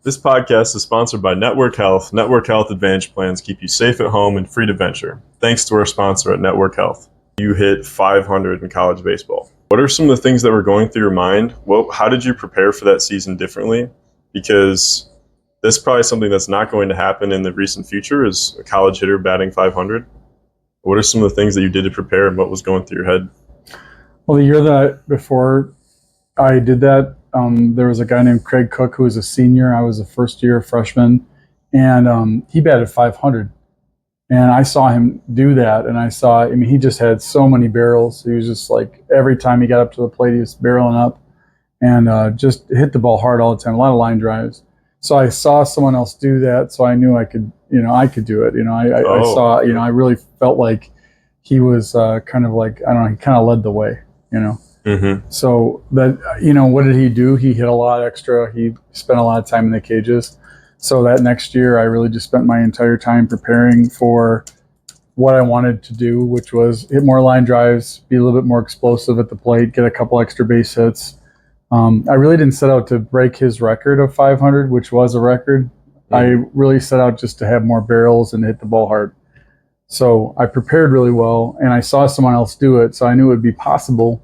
This podcast is sponsored by Network Health. Network Health Advantage plans keep you safe at home and free to venture. Thanks to our sponsor at Network Health. You hit 500 in college baseball. What are some of the things that were going through your mind? Well, how did you prepare for that season differently? Because this is probably something that's not going to happen in the recent future, is a college hitter batting 500. What are some of the things that you did to prepare, and what was going through your head? Well, the year that before I did that, there was a guy named Krueger Cook who was a senior. I was a first-year freshman, and he batted 500. And I saw him do that, and he just had so many barrels. He was just like, every time he got up to the plate, he was barreling up and just hit the ball hard all the time, a lot of line drives. So I saw someone else do that, so I knew I could do it. I saw, I really felt like he was kind of like, I don't know, he kind of led the way, Mm-hmm. So that, what did he do? He hit a lot extra. He spent a lot of time in the cages. So that next year, I really just spent my entire time preparing for what I wanted to do, which was hit more line drives, be a little bit more explosive at the plate, get a couple extra base hits. I really didn't set out to break his record of 500, which was a record. Mm-hmm. I really set out just to have more barrels and hit the ball hard. So I prepared really well, and I saw someone else do it, so I knew it would be possible.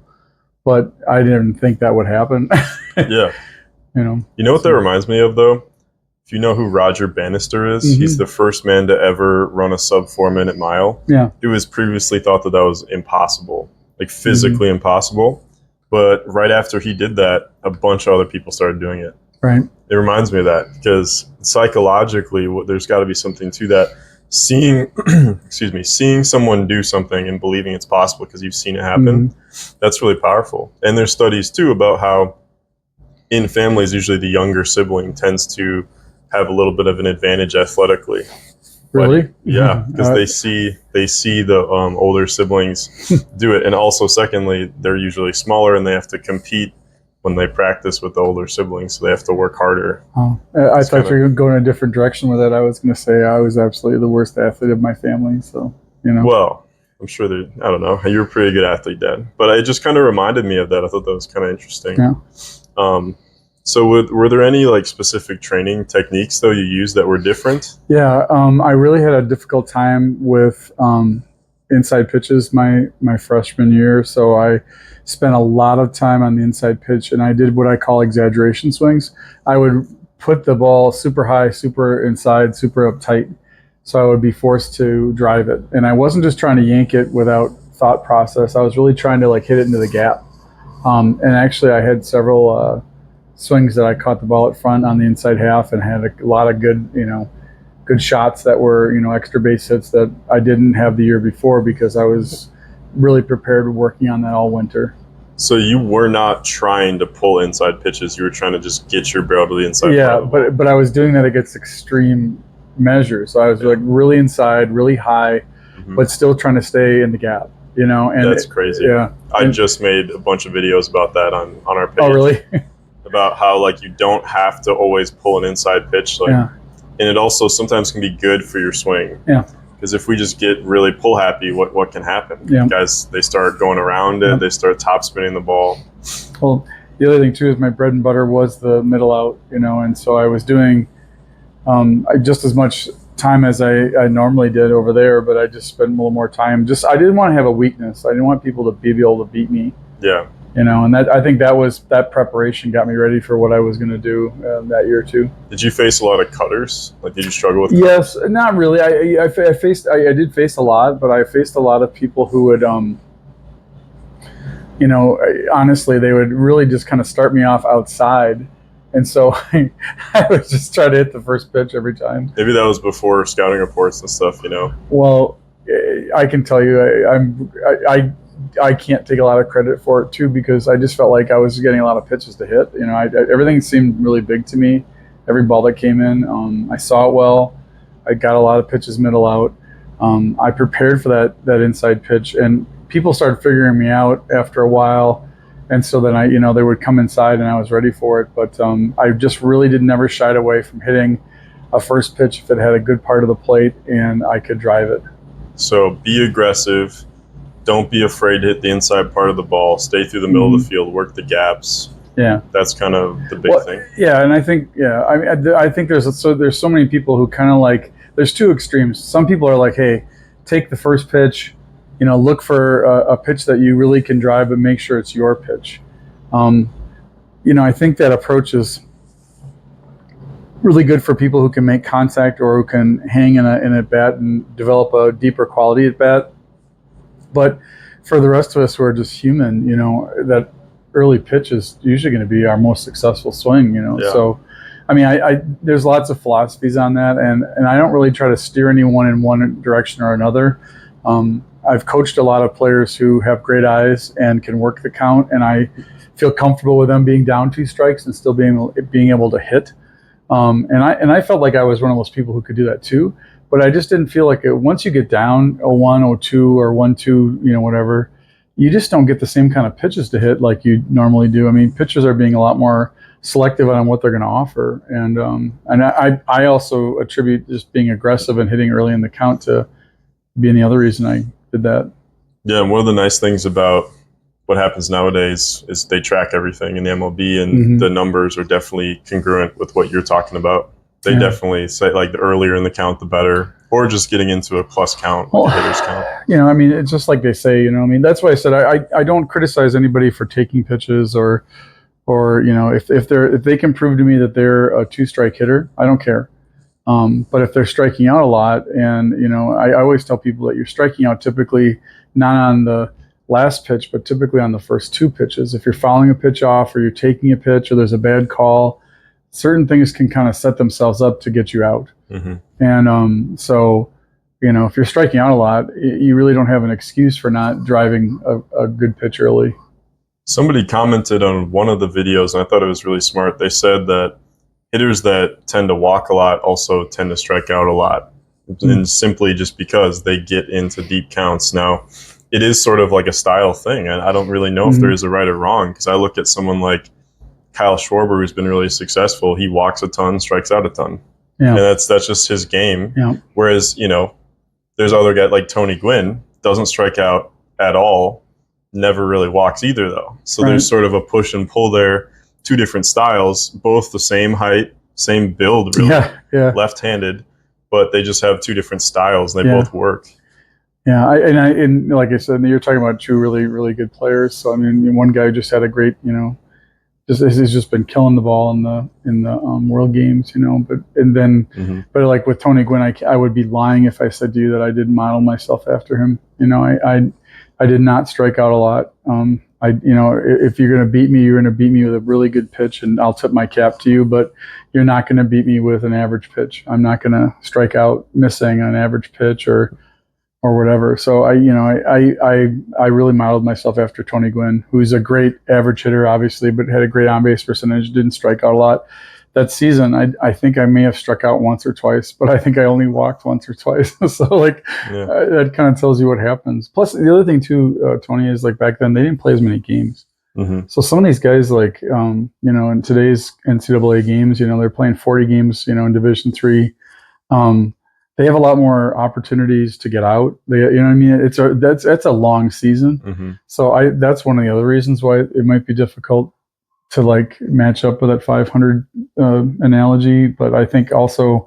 But I didn't think that would happen. Yeah. You know what that reminds me of, though? If you know who Roger Bannister is, mm-hmm. He's the first man to ever run a sub 4-minute mile. Yeah. It was previously thought that was impossible, like physically mm-hmm. impossible. But right after he did that, a bunch of other people started doing it. Right. It reminds me of that because psychologically, there's got to be something to that. Seeing someone do something and believing it's possible because you've seen it happen, mm-hmm. that's really powerful. And there's studies too about how in families, usually the younger sibling tends to have a little bit of an advantage athletically. Really? But, yeah, because they see the older siblings do it. And also, secondly, they're usually smaller and they have to compete when they practice with the older siblings, so they have to work harder. Oh, I thought you were going a different direction with that. I was going to say I was absolutely the worst athlete of my family. So, Well, I'm sure that, I don't know, you were a pretty good athlete, Dad. But it just kind of reminded me of that. I thought that was kind of interesting. Yeah. So were there any specific training techniques, though, you used that were different? Yeah, I really had a difficult time with inside pitches my freshman year. So I spent a lot of time on the inside pitch, and I did what I call exaggeration swings. I would put the ball super high, super inside, super uptight, so I would be forced to drive it. And I wasn't just trying to yank it without thought process. I was really trying to hit it into the gap. And actually, I had several swings that I caught the ball at front on the inside half and had a lot of good shots that were, extra base hits that I didn't have the year before because I was really prepared working on that all winter. So you were not trying to pull inside pitches. You were trying to just get your barrel to the inside. Yeah, but I was doing that against extreme measures. So I was really inside, really high, mm-hmm. but still trying to stay in the gap, And that's crazy. Yeah. I just made a bunch of videos about that on our page. Oh, really? About how you don't have to always pull an inside pitch. Yeah. And it also sometimes can be good for your swing. Yeah. Because if we just get really pull happy, what can happen? Yeah. Guys, they start going around it. Yeah. They start top spinning the ball. Well, the other thing too is my bread and butter was the middle out, and so I was doing just as much time as I normally did over there, but I just spent a little more time. I didn't want to have a weakness. I didn't want people to be able to beat me. Yeah. And I think that preparation got me ready for what I was going to do that year too. Did you face a lot of cutters? Did you struggle with? Yes, not really. I did face a lot, but I faced a lot of people who would, honestly, they would really just kind of start me off outside, and so I would just try to hit the first pitch every time. Maybe that was before scouting reports and stuff, Well, I can tell you, I can't take a lot of credit for it too, because I just felt like I was getting a lot of pitches to hit. Everything seemed really big to me. Every ball that came in, I saw it well. I got a lot of pitches middle out. I prepared for that inside pitch, and people started figuring me out after a while. And so then they would come inside and I was ready for it. But I just really never shied away from hitting a first pitch if it had a good part of the plate and I could drive it. So be aggressive. Don't be afraid to hit the inside part of the ball. Stay through the middle of the field. Work the gaps. Yeah. That's kind of the big thing. Yeah, and I think I think there's so many people who kind of like, there's two extremes. Some people are like, hey, take the first pitch, look for a pitch that you really can drive, but make sure it's your pitch. I think that approach is really good for people who can make contact or who can hang in a bat and develop a deeper quality at bat. But for the rest of us who are just human, that early pitch is usually going to be our most successful swing. Yeah. So, I there's lots of philosophies on that, and I don't really try to steer anyone in one direction or another. I've coached a lot of players who have great eyes and can work the count, and I feel comfortable with them being down 2 strikes and still being able to hit. And I felt like I was one of those people who could do that too, but I just didn't feel like once you get down 0-1, 0-2, or 1-2, whatever, you just don't get the same kind of pitches to hit like you normally do. Pitchers are being a lot more selective on what they're going to offer, and I also attribute just being aggressive and hitting early in the count to being the other reason I did that. Yeah, and one of the nice things about what happens nowadays is they track everything in the MLB, and the numbers are definitely congruent with what you're talking about. They definitely say, like, the earlier in the count, the better, or just getting into a plus count, the hitter's count. It's just like they say, that's why I said I don't criticize anybody for taking pitches or if they can prove to me that they're a 2-strike hitter, I don't care. But if they're striking out a lot, and I always tell people that you're striking out typically not on the last pitch, but typically on the first 2 pitches. If you're fouling a pitch off, or you're taking a pitch, or there's a bad call, certain things can kind of set themselves up to get you out. And so, if you're striking out a lot, you really don't have an excuse for not driving a good pitch early. Somebody commented on one of the videos, and I thought it was really smart. They said that hitters that tend to walk a lot also tend to strike out a lot, and simply just because they get into deep counts. Now, it is sort of like a style thing, and I don't really know if there is a right or wrong, because I look at someone like Kyle Schwarber, who's been really successful. He walks a ton, strikes out a ton. Yeah. And that's just his game. Yeah. Whereas, there's other guys like Tony Gwynn, doesn't strike out at all, never really walks either, though. So there's sort of a push and pull there, 2 different styles, both the same height, same build, really, left-handed, but they just have 2 different styles, and they both work. Yeah, and like I said, you're talking about 2 really, really good players. So one guy just had a great, he's just been killing the ball in the World Games, but like with Tony Gwynn, I would be lying if I said to you that I didn't model myself after him. I did not strike out a lot. If you're going to beat me, you're going to beat me with a really good pitch, and I'll tip my cap to you. But you're not going to beat me with an average pitch. I'm not going to strike out missing an average pitch or whatever. So I really modeled myself after Tony Gwynn, who's a great average hitter, obviously, but had a great on-base percentage, didn't strike out a lot. That season, I think I may have struck out once or twice, but I think I only walked once or twice. So that kind of tells you what happens. Plus, the other thing too, Tony, is like back then they didn't play as many games. So some of these guys, like in today's NCAA games, they're playing 40 games, in Division III. They have a lot more opportunities to get out. That's a long season. So that's one of the other reasons why it might be difficult to like match up with that 500 analogy. But I think also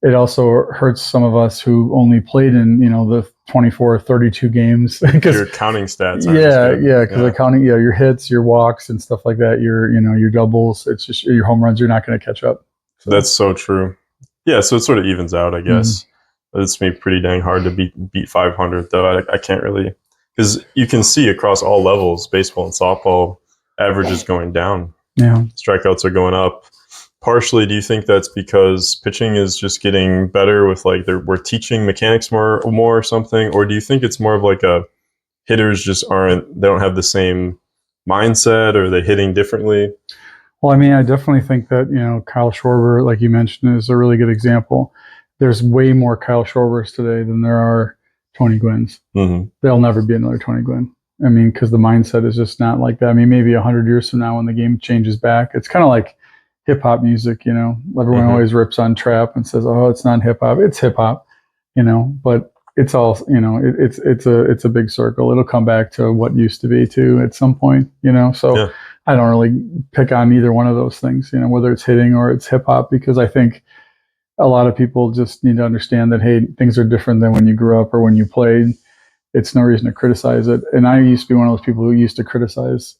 it also hurts some of us who only played in the 24 or 32 games. Your counting stats. Because the counting, your hits, your walks, and stuff like that. Your doubles. It's just your home runs. You're not going to catch up. So. That's so true. Yeah, so it sort of evens out, I guess. It's me pretty dang hard to beat 500, though. I can't really, because you can see across all levels, baseball and softball, average is going down. Yeah, strikeouts are going up. Partially, do you think that's because pitching is just getting better with we're teaching mechanics more or something, or do you think it's more of like a hitters just they don't have the same mindset, or are they hitting differently? Well, I definitely think that, Kyle Schwarber, like you mentioned, is a really good example. There's way more Kyle Schwarbers today than there are Tony Gwynns. There'll never be another Tony Gwynn. Because the mindset is just not like that. Maybe 100 years from now when the game changes back, it's kind of like hip hop music, everyone always rips on trap and says, oh, it's not hip hop. It's hip hop, but it's all, it's a big circle. It'll come back to what used to be too at some point, so I don't really pick on either one of those things, whether it's hitting or it's hip hop, because I think a lot of people just need to understand that, hey, things are different than when you grew up or when you played. It's no reason to criticize it. And I used to be one of those people who used to criticize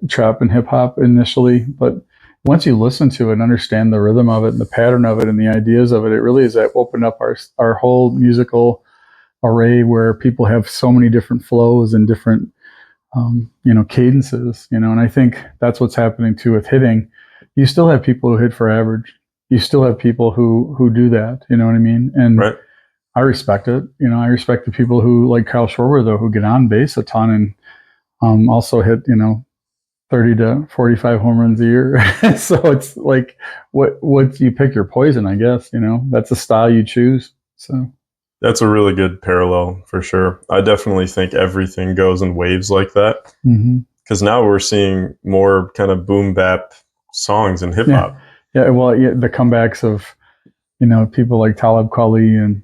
trap and hip hop initially, but once you listen to it and understand the rhythm of it and the pattern of it and the ideas of it, it really is that opened up our whole musical array, where people have so many different flows and different cadences, and I think that's what's happening too with hitting. You still have people who hit for average. You still have people who do that, you know what I mean? And Right. I respect it. I respect the people who, like Kyle Schwarber, though, who get on base a ton and also hit, 30 to 45 home runs a year. So it's like, what you pick your poison, I guess, that's the style you choose. So That's a really good parallel for sure. I definitely think everything goes in waves like that, because now we're seeing more kind of boom bap songs in hip hop. Yeah. Well, the comebacks of, people like Talib Kweli and,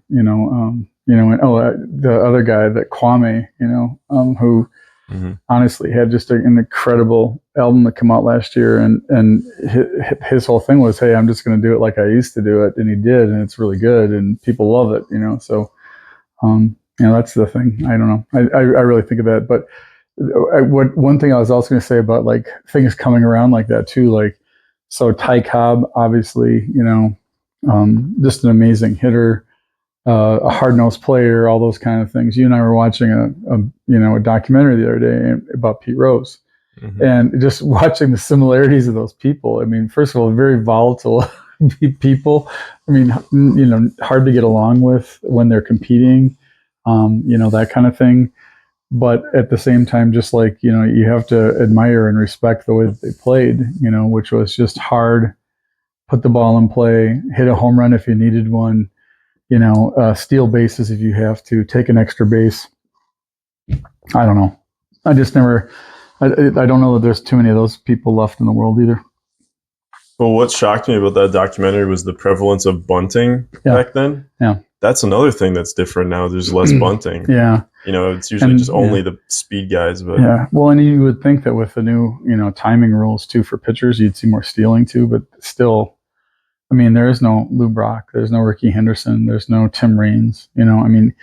the other guy, that Kwame, who honestly had just an incredible album that came out last year. And his whole thing was, hey, I'm just going to do it like I used to do it. And he did, and it's really good and people love it, so, that's the thing. I don't know. I really think of that. But one thing I was also going to say about like things coming around like that too, like, so Ty Cobb, obviously, just an amazing hitter, a hard-nosed player, all those kind of things. You and I were watching a documentary the other day about Pete Rose, and just watching the similarities of those people. I mean, first of all, very volatile people. I mean, hard to get along with when they're competing, that kind of thing. But at the same time, just like, you have to admire and respect the way that they played, which was just hard, put the ball in play, hit a home run if you needed one, steal bases if you have to, take an extra base. I don't know. I don't know that there's too many of those people left in the world either. Well, what shocked me about that documentary was the prevalence of bunting back then. Yeah. That's another thing that's different now. There's less bunting. Yeah. It's usually just only the speed guys. But yeah. Well, and you would think that with the new, timing rules too for pitchers, you'd see more stealing too. But still, I mean, there is no Lou Brock. There's no Ricky Henderson. There's no Tim Raines. Even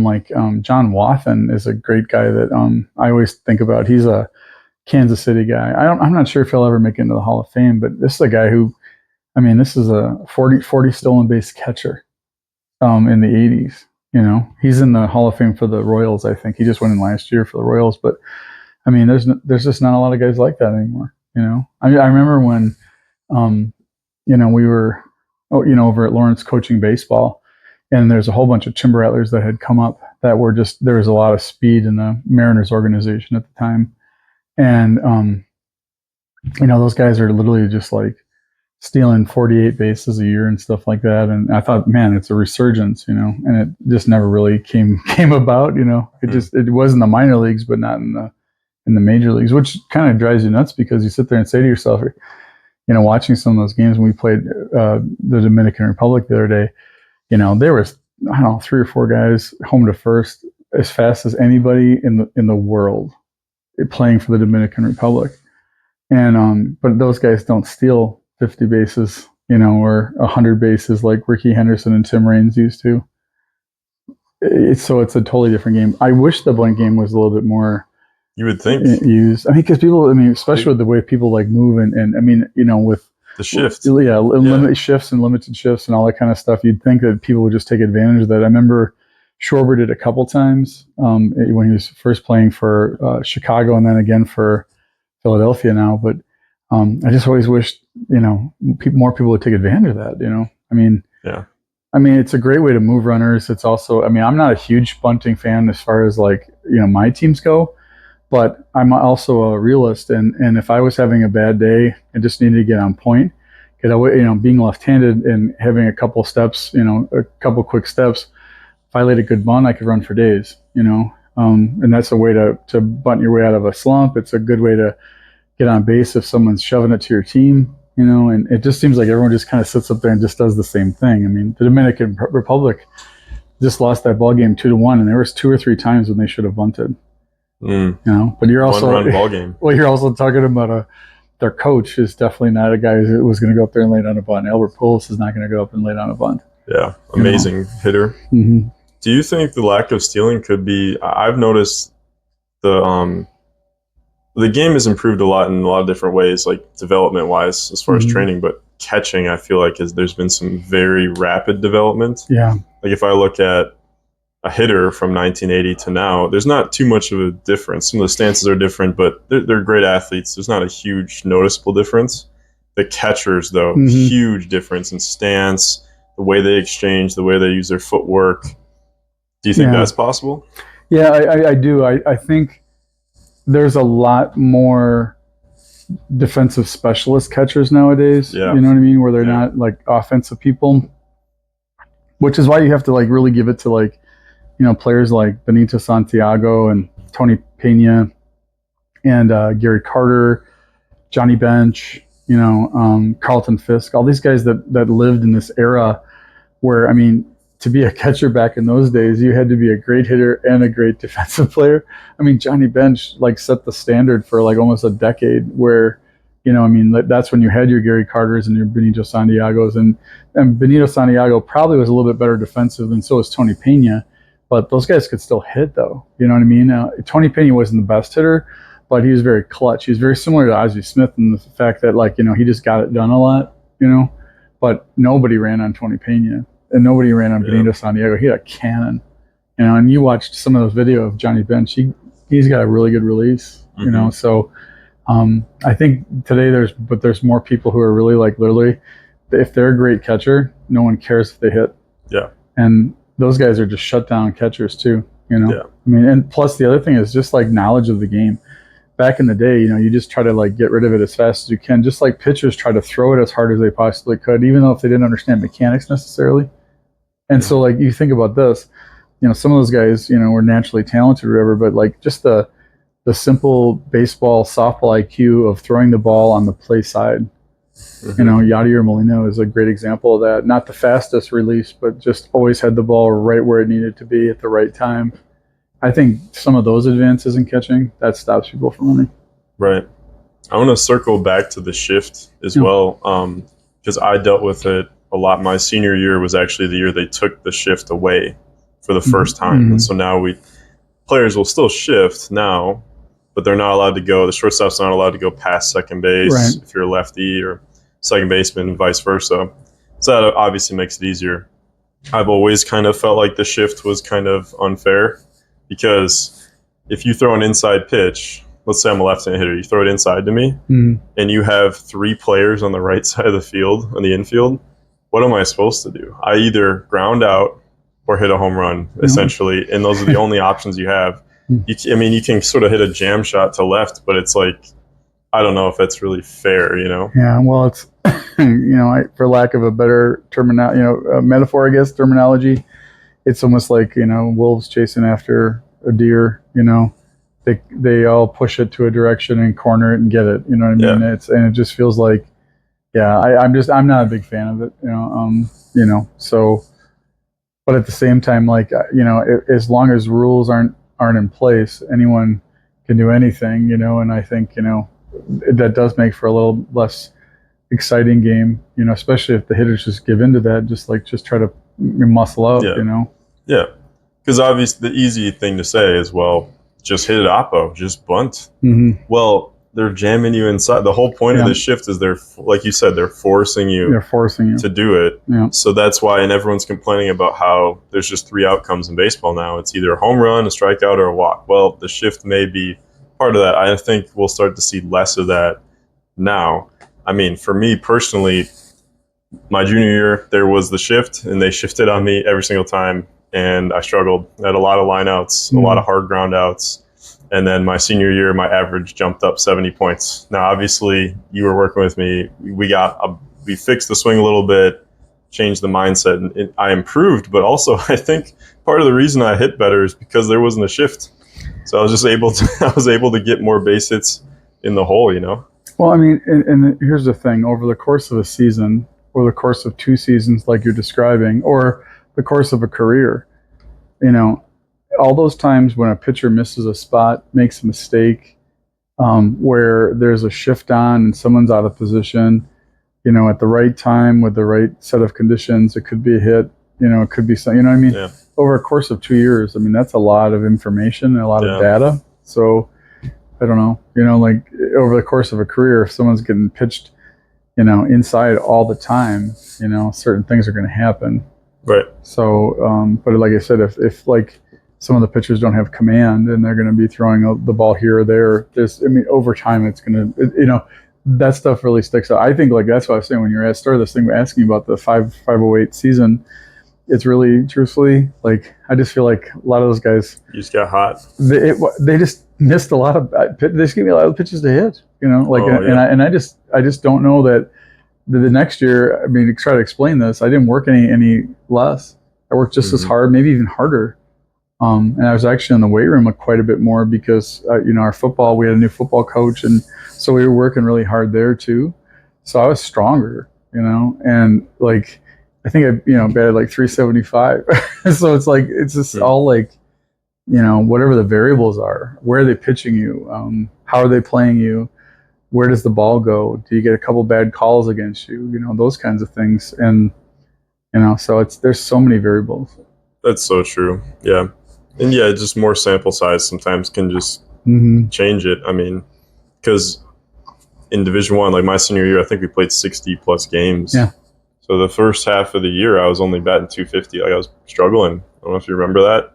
like John Wathan is a great guy that I always think about. He's a Kansas City guy. I'm not sure if he'll ever make it into the Hall of Fame, but this is a guy who, this is a 40 stolen base catcher in the 80s. He's in the Hall of Fame for the Royals. I think he just went in last year for the Royals, but there's just not a lot of guys like that anymore. I remember when we were over at Lawrence coaching baseball, and there's a whole bunch of timber rattlers that had come up that were just, there was a lot of speed in the Mariners organization at the time. And, those guys are literally just like stealing 48 bases a year and stuff like that. And I thought, man, it's a resurgence, and it just never really came about, it was in the minor leagues, but not in the major leagues, which kind of drives you nuts, because you sit there and say to yourself, watching some of those games when we played the Dominican Republic the other day, there was, I don't know, 3 or 4 guys home to first as fast as anybody in the world playing for the Dominican Republic. And but those guys don't steal 50 bases, or 100 bases like Ricky Henderson and Tim Raines used to. So it's a totally different game. I wish the blank game was a little bit more, you would think, used. Because people, especially with the way people like move and with the shifts, limited shifts and limited shifts and all that kind of stuff, you'd think that people would just take advantage of that. I remember Schwarber did a couple times when he was first playing for Chicago, and then again for Philadelphia now. But I just always wished, more people would take advantage of that. It's a great way to move runners. It's also, I'm not a huge bunting fan as far as like, my teams go, but I'm also a realist. And if I was having a bad day and just needed to get on point, being left-handed and having a couple steps, a couple quick steps, if I laid a good bunt, I could run for days, and that's a way to bunt your way out of a slump. It's a good way to get on base if someone's shoving it to your team, and it just seems like everyone just kind of sits up there and just does the same thing. The Dominican Republic just lost that ball game 2-1, and there was 2 or 3 times when they should have bunted. But you're also one-run ball game. Well, you're also talking about their coach is definitely not a guy who was going to go up there and lay down a bunt. Albert Pujols is not going to go up and lay down a bunt. Yeah, amazing hitter. Mm-hmm. Do you think the lack of stealing could be? I've noticed the game has improved a lot in a lot of different ways, like development-wise, as far as training. But catching, I feel like there's been some very rapid development. Yeah. Like if I look at a hitter from 1980 to now, there's not too much of a difference. Some of the stances are different, but they're great athletes. There's not a huge noticeable difference. The catchers, though, huge difference in stance, the way they exchange, the way they use their footwork. Do you think that's possible? Yeah, I do. I think there's a lot more defensive specialist catchers nowadays. Yeah. You know what I mean? Where they're not like offensive people, which is why you have to like really give it to like, players like Benito Santiago and Tony Pena and Gary Carter, Johnny Bench, Carlton Fisk, all these guys that lived in this era where, to be a catcher back in those days, you had to be a great hitter and a great defensive player. Johnny Bench like set the standard for like almost a decade where, that's when you had your Gary Carters and your Benito Santiagos, and Benito Santiago probably was a little bit better defensive than so was Tony Pena. But those guys could still hit, though. You know what I mean? Tony Pena wasn't the best hitter, but he was very clutch. He was very similar to Ozzie Smith in the fact that, he just got it done a lot, But nobody ran on Tony Pena, and nobody ran on Benito Santiago. He had a cannon, And you watched some of those video of Johnny Bench. He's got a really good release, So I think today there's more people who are really like literally, if they're a great catcher, no one cares if they hit. Yeah. And those guys are just shut down catchers too, Yeah. And plus the other thing is just like knowledge of the game. Back in the day, you just try to like get rid of it as fast as you can. Just like pitchers try to throw it as hard as they possibly could, even though if they didn't understand mechanics necessarily. And so like you think about this, some of those guys, were naturally talented or whatever, but like just the simple baseball, softball IQ of throwing the ball on the play side. Yadier Molina is a great example of that. Not the fastest release, but just always had the ball right where it needed to be at the right time. I think some of those advances in catching, that stops people from running. Right. I want to circle back to the shift as well, because I dealt with it a lot. My senior year was actually the year they took the shift away for the first time. And so now players will still shift now, but they're not allowed to go. The shortstop's not allowed to go past second base if you're a lefty, or second baseman and vice versa. So that obviously makes it easier. I've always kind of felt like the shift was kind of unfair, because if you throw an inside pitch, let's say I'm a left-handed hitter, you throw it inside to me, and you have three players on the right side of the field, on the infield, what am I supposed to do? I either ground out or hit a home run, essentially, and those are the only options you have. You can sort of hit a jam shot to left, but it's like, I don't know if that's really fair, Yeah, well, it's, for lack of a better metaphor, I guess, terminology, it's almost like, wolves chasing after a deer, they all push it to a direction and corner it and get it, you know what I mean? And it just feels like, I'm not a big fan of it, so, but at the same time, like, as long as rules aren't in place, anyone can do anything, and I think, that does make for a little less exciting game, especially if the hitters just give into that, just try to muscle up, Yeah, because obviously the easy thing to say is, well, just hit it oppo, just bunt. Well, they're jamming you inside. The whole point of this shift is like you said, they're forcing you to do it. Yeah. So that's why, and everyone's complaining about how there's just three outcomes in baseball now. It's either a home run, a strikeout, or a walk. Well, the shift may be part of that. I think we'll start to see less of that now. For me personally, my junior year, there was the shift, and they shifted on me every single time, and I struggled. I had a lot of lineouts, a lot of hard ground outs. And then my senior year, my average jumped up 70 points. Now, obviously, you were working with me. We fixed the swing a little bit, changed the mindset, and I improved. But also, I think part of the reason I hit better is because there wasn't a shift. So I was just able to get more base hits in the hole, Well, and here's the thing: over the course of a season, or the course of two seasons, like you're describing, or the course of a career, all those times when a pitcher misses a spot, makes a mistake, where there's a shift on and someone's out of position, at the right time with the right set of conditions, it could be a hit, it could be something, you know what I mean? Yeah. Over a course of 2 years, I mean, that's a lot of information and a lot of data. So I don't know, like over the course of a career, if someone's getting pitched, inside all the time, certain things are going to happen. Right. So, but like I said, if like some of the pitchers don't have command and they're going to be throwing the ball here or there, over time, it's going to, that stuff really sticks out. I think like that's what I was saying when you started this thing asking about the 508 season. It's really, truthfully, like I just feel like a lot of those guys, you just got hot. They just missed a lot of. They just gave me a lot of pitches to hit. And I just don't know that the next year. I mean, to try to explain this, I didn't work any less. I worked just as hard, maybe even harder. And I was actually in the weight room quite a bit more because our football. We had a new football coach, and so we were working really hard there too. So I was stronger, and like. I think I batted like 375. So it's like, it's just all like, whatever the variables are, where are they pitching you? How are they playing you? Where does the ball go? Do you get a couple bad calls against you? Those kinds of things. And, so there's so many variables. That's so true. Yeah. And yeah, just more sample size sometimes can just change it. I mean, because in Division I, like my senior year, I think we played 60 plus games. Yeah. So the first half of the year, I was only batting 250. Like I was struggling. I don't know if you remember that.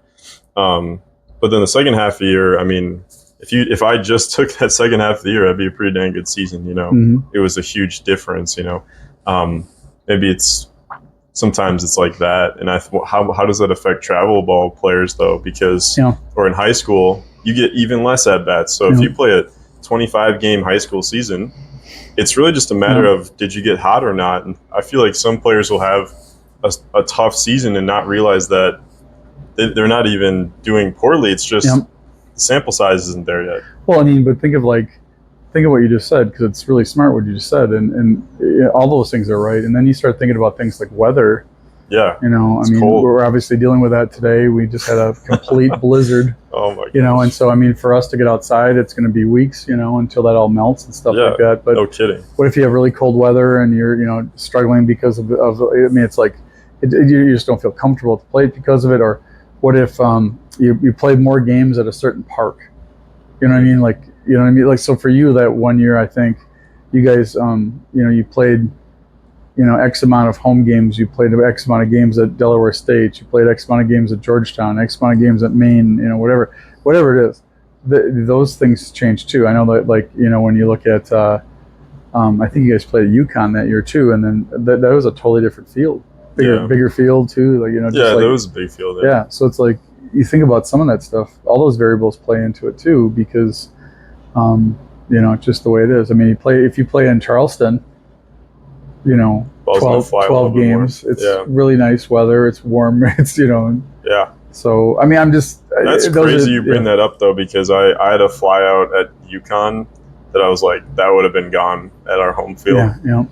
But then the second half of the year, I mean, if I just took that second half of the year, that'd be a pretty dang good season. It was a huge difference. Maybe sometimes it's like that. And how does that affect travel ball players though? Because or in high school, you get even less at bats. So if you play a 25 game high school season. It's really just a matter of did you get hot or not? And I feel like some players will have a tough season and not realize that they're not even doing poorly. It's just the sample size isn't there yet. Well, I mean, but think of what you just said, because it's really smart what you just said, and all those things are right. And then you start thinking about things like weather. Yeah. Cold. We're obviously dealing with that today. We just had a complete blizzard. Oh my gosh. And so, I mean, for us to get outside, it's going to be weeks, until that all melts and stuff like that. But no kidding. What if you have really cold weather and you're, struggling because of I mean, it's like, you just don't feel comfortable at the plate because of it. Or what if you played more games at a certain park? You know what I mean? Like, Like, so for you, that 1 year, I think you guys, you played, X amount of home games. You played X amount of games at Delaware State. You played X amount of games at Georgetown, X amount of games at Maine, whatever it is. Those things change too. I know that, like, when you look at, I think you guys played at UConn that year too, and then that was a totally different field. Bigger field too. That was a big field. Yeah. So it's like, you think about some of that stuff, all those variables play into it too, because, just the way it is. I mean, if you play in Charleston, 12 games. It's really nice weather. It's warm. It's, Yeah. So, I mean, That's crazy you bring that up, though, because I had a fly out at UConn that I was like, that would have been gone at our home field. Yeah.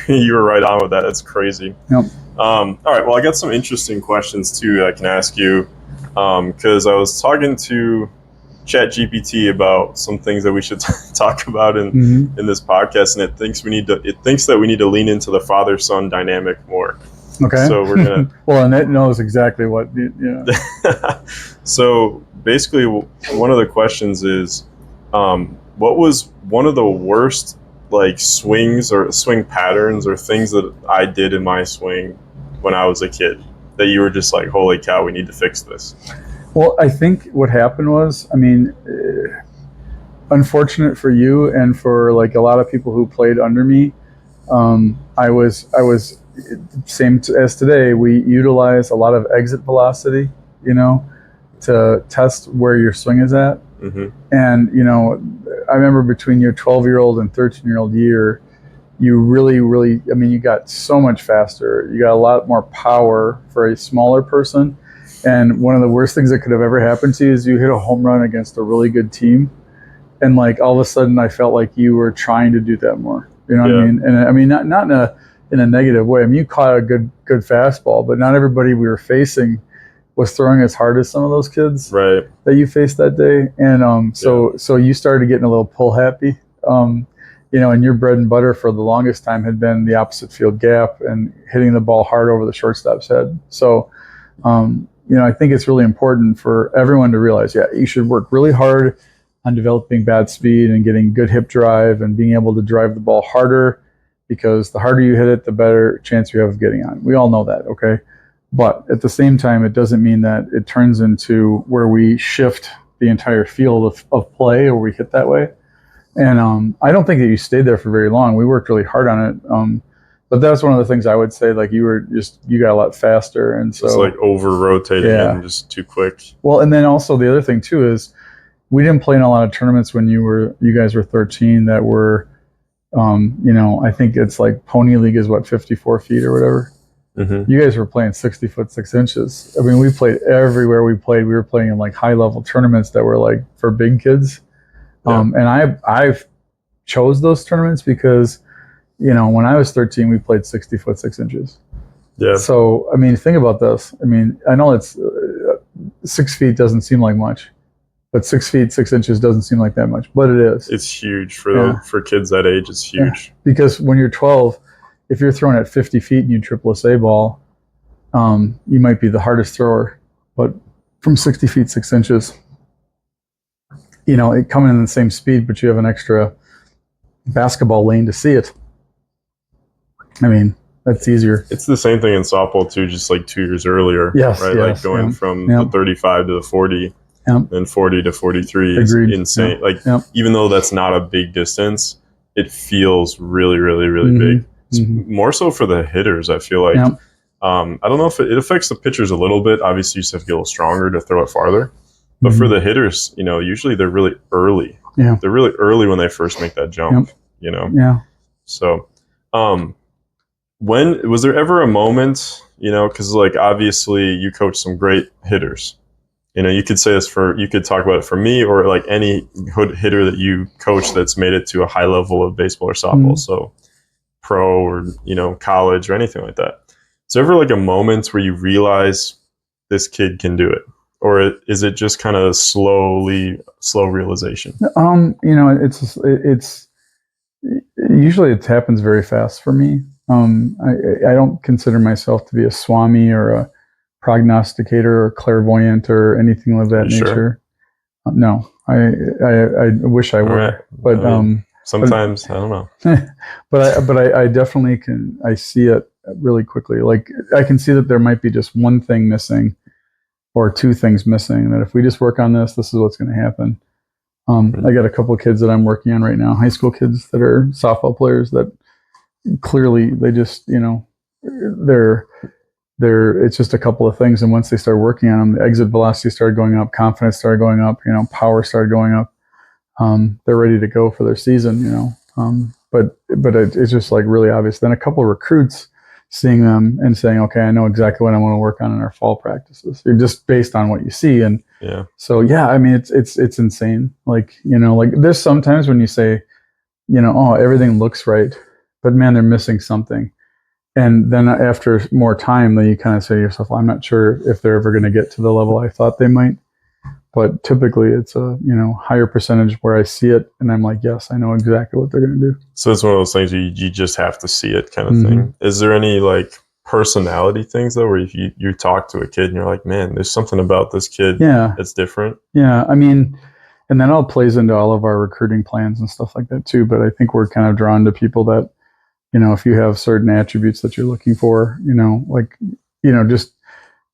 You were right on with that. That's crazy. Yep. All right. Well, I got some interesting questions, too, that I can ask you, because I was talking to ChatGPT about some things that we should talk about in this podcast, and it thinks that we need to lean into the father-son dynamic more. Okay. So we're gonna. Well, and it knows exactly what. So basically, one of the questions is, what was one of the worst swings or swing patterns or things that I did in my swing when I was a kid that you were just like, holy cow, we need to fix this? Well, I think what happened was, I mean, unfortunate for you and for a lot of people who played under me. I was same as today. We utilize a lot of exit velocity, to test where your swing is at. And I remember between your 12-year-old and 13-year-old year, you really, you got so much faster. You got a lot more power for a smaller person. And one of the worst things that could have ever happened to you is you hit a home run against a really good team. And all of a sudden I felt like you were trying to do that more. You know what I mean? And I mean, not in a negative way. I mean, you caught a good fastball, but not everybody we were facing, was throwing as hard as some of those kids Right. that you faced that day. And so you started getting a little pull happy. And your bread and butter for the longest time had been the opposite field gap and hitting the ball hard over the shortstop's head. So, I think it's really important for everyone to realize, you should work really hard on developing bat speed and getting good hip drive and being able to drive the ball harder, because the harder you hit it, the better chance you have of getting on. We all know that, okay? But at the same time, it doesn't mean that it turns into where we shift the entire field of play or we hit that way. And I don't think that you stayed there for very long. We worked really hard on it. But that's one of the things I would say, like you got a lot faster. And so it's like over rotating and just too quick. Well, and then also the other thing too is we didn't play in a lot of tournaments when you guys were 13 that were, I think it's like Pony League is 54 feet or whatever. Mm-hmm. You guys were playing 60 foot 6 inches. I mean, we played everywhere we played. We were playing in like high level tournaments that were like for big kids. Yeah. And I've chose those tournaments because, when I was 13, we played 60 foot 6 inches. Yeah. So, I mean, think about this. I mean, I know it's 6 feet doesn't seem like much, but 6 feet 6 inches doesn't seem like that much, but it is. It's huge for kids that age. It's huge. Yeah. Because when you're 12, if you're throwing at 50 feet and you triple a A ball, you might be the hardest thrower, but from 60 feet 6 inches, it coming in the same speed, but you have an extra basketball lane to see it. I mean, that's easier. It's the same thing in softball too, just like 2 years earlier. Yes, right? Yes, like going from the 35 to the 40, then 40 to 43 is insane. Like even though that's not a big distance, it feels really, really, really big. It's more so for the hitters, I feel like. I don't know if it affects the pitchers a little bit. Obviously, you just have to get a little stronger to throw it farther. But for the hitters, usually they're really early. Yeah. They're really early when they first make that jump, Yeah. So, when was there ever a moment, because like obviously you coach some great hitters. You could say this you could talk about it for me or like any hitter that you coach that's made it to a high level of baseball or softball. So pro or, college or anything like that. Is there ever like a moment where you realize this kid can do it? Or is it just kind of slow realization? It's usually it happens very fast for me. I don't consider myself to be a swami or a prognosticator or clairvoyant or anything of that nature. Sure? No, I wish I were, right. But sometimes I don't know. but I definitely can. I see it really quickly. Like I can see that there might be just one thing missing. Or two things missing, that if we just work on this is what's going to happen. I got a couple of kids that I'm working on right now, high school kids that are softball players that clearly they just, they're it's just a couple of things. And once they start working on them, the exit velocity started going up, confidence started going up, power started going up. They're ready to go for their season, but it's just like really obvious. Then a couple of recruits seeing them and saying, okay, I know exactly what I want to work on in our fall practices. You're just based on what you see. And so, I mean, it's insane. Like, like there's sometimes when you say, oh, everything looks right, but man, they're missing something. And then after more time, then you kind of say to yourself, well, I'm not sure if they're ever going to get to the level I thought they might. But typically it's a, higher percentage where I see it and I'm like, yes, I know exactly what they're going to do. So it's one of those things you just have to see it kind of thing. Is there any like personality things though, where if you talk to a kid and you're like, man, there's something about this kid that's different? Yeah. I mean, and that all plays into all of our recruiting plans and stuff like that too. But I think we're kind of drawn to people that, if you have certain attributes that you're looking for, just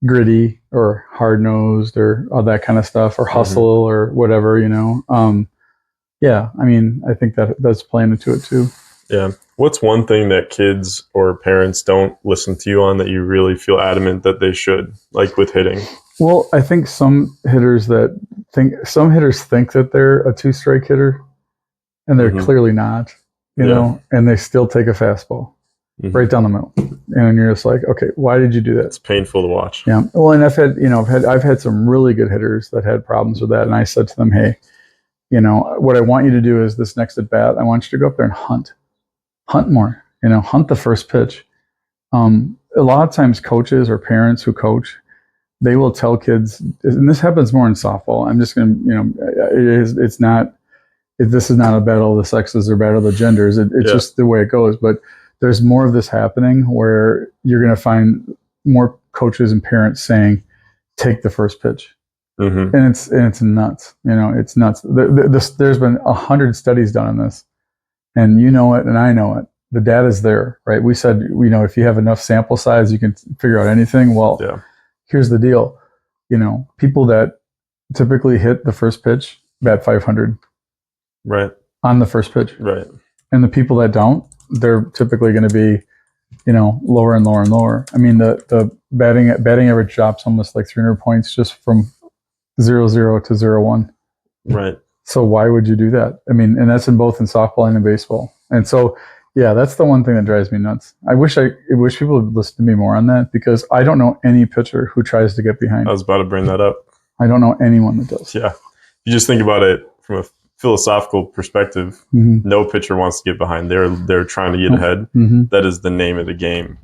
gritty or hard-nosed or all that kind of stuff, or hustle or whatever, I mean, I think that's playing into it too. Yeah. What's one thing that kids or parents don't listen to you on that you really feel adamant that they should, like with hitting? Well, I think some hitters think that they're a two-strike hitter and they're clearly not, you know, and they still take a fastball right down the middle. And you're just like, okay, why did you do that? It's painful to watch. Yeah. Well, and I've had some really good hitters that had problems with that. And I said to them, hey, what I want you to do is this next at bat, I want you to go up there and hunt more, hunt the first pitch. A lot of times coaches or parents who coach, they will tell kids, and this happens more in softball. I'm just going to, it's not, this is not a battle of the sexes or battle of the genders. It's just the way it goes. But there's more of this happening where you're going to find more coaches and parents saying, take the first pitch. Mm-hmm. And it's nuts. It's nuts. There's been 100 studies done on this, and you know it, and I know it. The data's there, right? We said, if you have enough sample size, you can figure out anything. Well, here's the deal. People that typically hit the first pitch bat 500, right, on the first pitch, right, and the people that don't, they're typically going to be, lower and lower and lower. I mean, the batting average drops almost like 300 points just from 0-0 to 0-1. Right. So why would you do that? I mean, and that's in both in softball and in baseball. And so, that's the one thing that drives me nuts. I wish people would listen to me more on that, because I don't know any pitcher who tries to get behind. I was about to bring that up. I don't know anyone that does. Yeah. You just think about it from a philosophical perspective. Mm-hmm. No pitcher wants to get behind. They're trying to get ahead. Mm-hmm. That is the name of the game.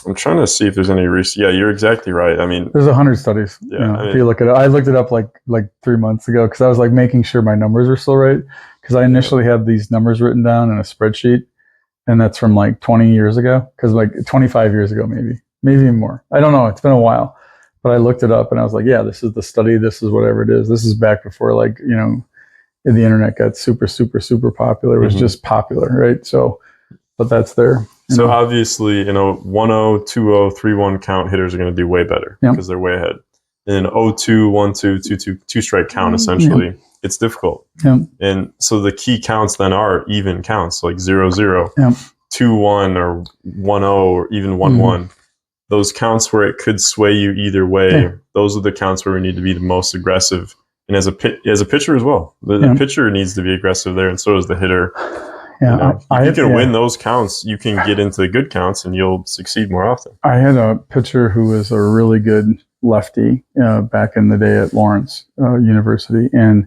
I'm trying to see if there's any research. Yeah, you're exactly right. I mean, there's 100 studies. Yeah, if you look at it, I looked it up like 3 months ago, because I was like making sure my numbers are still right. Because I initially had these numbers written down in a spreadsheet, and that's from like 20 years ago. Because like 25 years ago, maybe even more. I don't know. It's been a while, but I looked it up, and I was like, yeah, this is the study. This is whatever it is. This is back before the internet got super, super, super popular. It was just popular, right? So, but that's there. So obviously, 1-0, 2-0, 3-1 count hitters are going to do way better because they're way ahead. In 0-2, 1-2, 2-2, two-strike count, essentially, it's difficult. And so the key counts then are even counts, like 0-0, 2-1, or 1-0, or even 1-1. Those counts where it could sway you either way, those are the counts where we need to be the most aggressive. And as a pitcher as well, the pitcher needs to be aggressive there, and so does the hitter. Yeah, if you can win those counts, you can get into the good counts, and you'll succeed more often. I had a pitcher who was a really good lefty back in the day at Lawrence University, and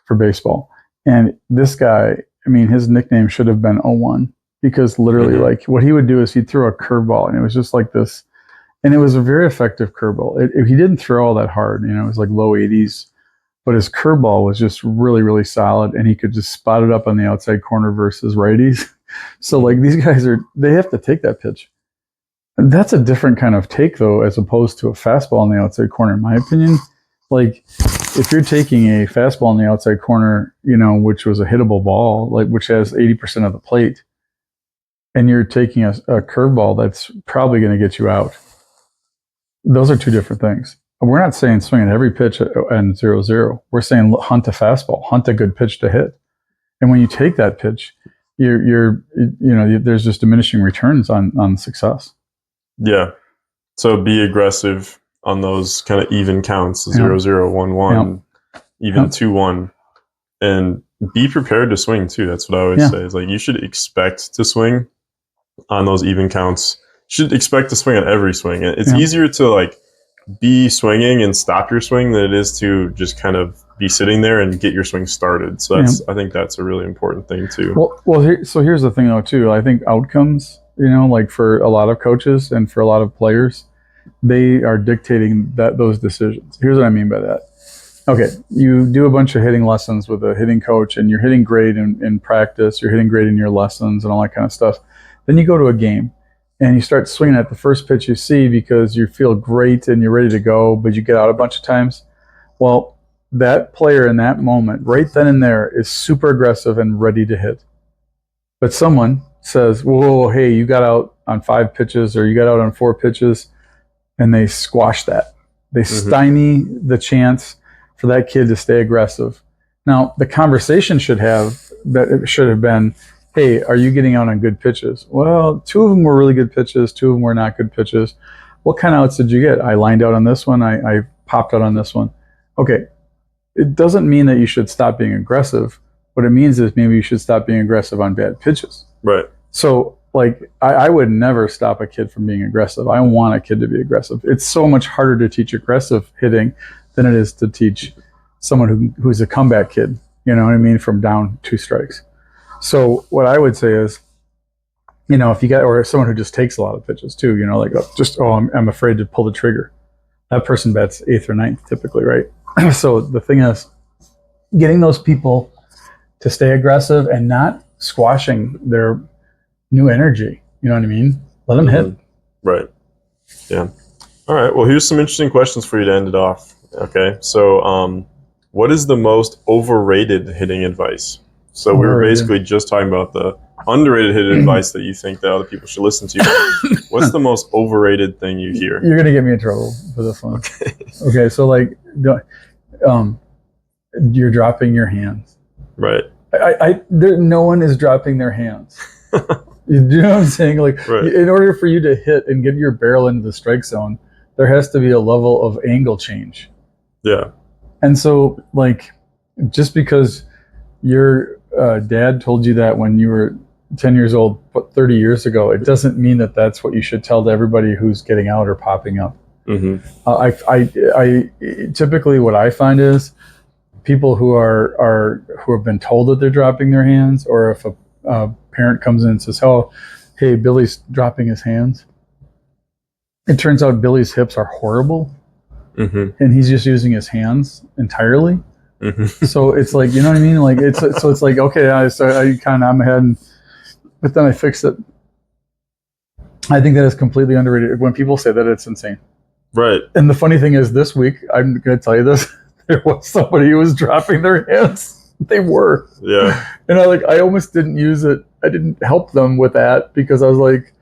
for baseball. And this guy, I mean, his nickname should have been 01, because literally, like, what he would do is he'd throw a curveball, and it was just like this, and it was a very effective curveball. He didn't throw all that hard, it was like low 80s. But his curveball was just really, really solid, and he could just spot it up on the outside corner versus righties. So, like, these guys they have to take that pitch. And that's a different kind of take, though, as opposed to a fastball on the outside corner, in my opinion. Like, if you're taking a fastball on the outside corner, which was a hittable ball, like, which has 80% of the plate, and you're taking a curveball that's probably going to get you out, those are two different things. We're not saying swing at every pitch and 0-0. We're saying hunt a fastball, hunt a good pitch to hit. And when you take that pitch, there's just diminishing returns on success. Yeah. So be aggressive on those kind of even counts, 0-0, 1-1, even 2-1, and be prepared to swing too. That's what I always say. Is like, you should expect to swing on those even counts. You should expect to swing on every swing. It's easier to like be swinging and stop your swing than it is to just kind of be sitting there and get your swing started. So I think that's a really important thing too. So here's the thing though too. I think outcomes, like for a lot of coaches and for a lot of players, they are dictating those decisions. Here's what I mean by that. Okay, you do a bunch of hitting lessons with a hitting coach, and you're hitting great in practice, you're hitting great in your lessons and all that kind of stuff. Then you go to a game, and you start swinging at the first pitch you see because you feel great and you're ready to go, but you get out a bunch of times. Well, that player in that moment, right then and there, is super aggressive and ready to hit. But someone says, whoa, hey, you got out on 5 pitches, or you got out on 4 pitches, and they squash that. They stymie the chance for that kid to stay aggressive. Now, the conversation should have been, hey, are you getting out on good pitches? Well, 2 of them were really good pitches. 2 of them were not good pitches. What kind of outs did you get? I lined out on this one. I popped out on this one. Okay. It doesn't mean that you should stop being aggressive. What it means is maybe you should stop being aggressive on bad pitches. Right. So, like, I would never stop a kid from being aggressive. I want a kid to be aggressive. It's so much harder to teach aggressive hitting than it is to teach someone who's a comeback kid, you know what I mean, from down 2 strikes. So what I would say is, if you got, or someone who just takes a lot of pitches too, like I'm afraid to pull the trigger. that person bats 8th or 9th typically, right? So the thing is, getting those people to stay aggressive and not squashing their new energy. You know what I mean? Let them hit. Right. Yeah. All right. Well, here's some interesting questions for you to end it off. Okay. So, what is the most overrated hitting advice? So we were basically just talking about the underrated hitting advice that you think that other people should listen to. What's the most overrated thing you hear? You're gonna get me in trouble for this one. Okay. So like, you're dropping your hands. Right. No one is dropping their hands. You know what I'm saying? Like, in order for you to hit and get your barrel into the strike zone, there has to be a level of angle change. Yeah. And so, like, just because your dad told you that when you were 10 years old, 30 years ago, it doesn't mean that that's what you should tell to everybody who's getting out or popping up. I typically what I find is people who have been told that they're dropping their hands, or if a parent comes in and says, "Oh, hey, Billy's dropping his hands." It turns out Billy's hips are horrible, and he's just using his hands entirely. So it's like, you know what I mean? Like it's like, okay, I kind of nod my head, but then I fix it. I think that is completely underrated. When people say that, it's insane. Right. And the funny thing is, this week, I'm going to tell you this, there was somebody who was dropping their hands. They were. Yeah. And I almost didn't use it. I didn't help them with that because I was like,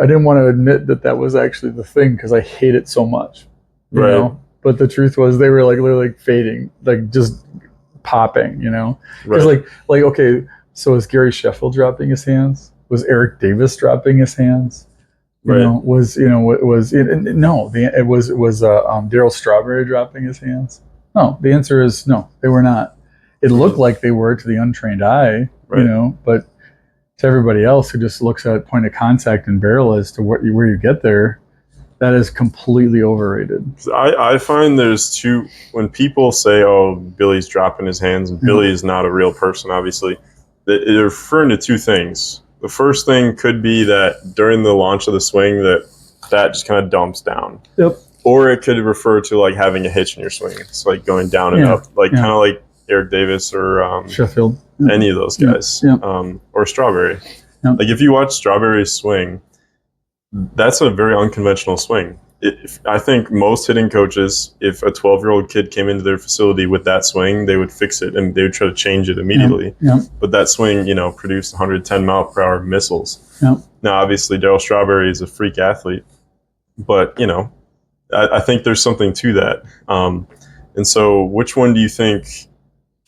I didn't want to admit that was actually the thing because I hate it so much. You know? But the truth was they were like literally like fading, like just popping, you know? Because like, okay, so was Gary Sheffield dropping his hands? Was Eric Davis dropping his hands? You know, it was Darryl Strawberry dropping his hands? No, the answer is no, they were not. It looked like they were to the untrained eye, you know, but to everybody else who just looks at point of contact and barrel as to where you get there, that is completely overrated. I find there's two, when people say, "Oh, Billy's dropping his hands," and Billy is not a real person, obviously, they're referring to two things. The first thing could be that during the launch of the swing that just kind of dumps down. Yep. Or it could refer to like having a hitch in your swing. It's like going down and up, like kind of like Eric Davis or Sheffield. Any of those guys. Or Strawberry. Like if you watch Strawberry's swing, that's a very unconventional swing. I think most hitting coaches, if a 12-year-old kid came into their facility with that swing, they would fix it and they would try to change it immediately. But that swing, produced 110 mile per hour missiles. Now, obviously, Darryl Strawberry is a freak athlete, but I think there's something to that. And so, which one do you think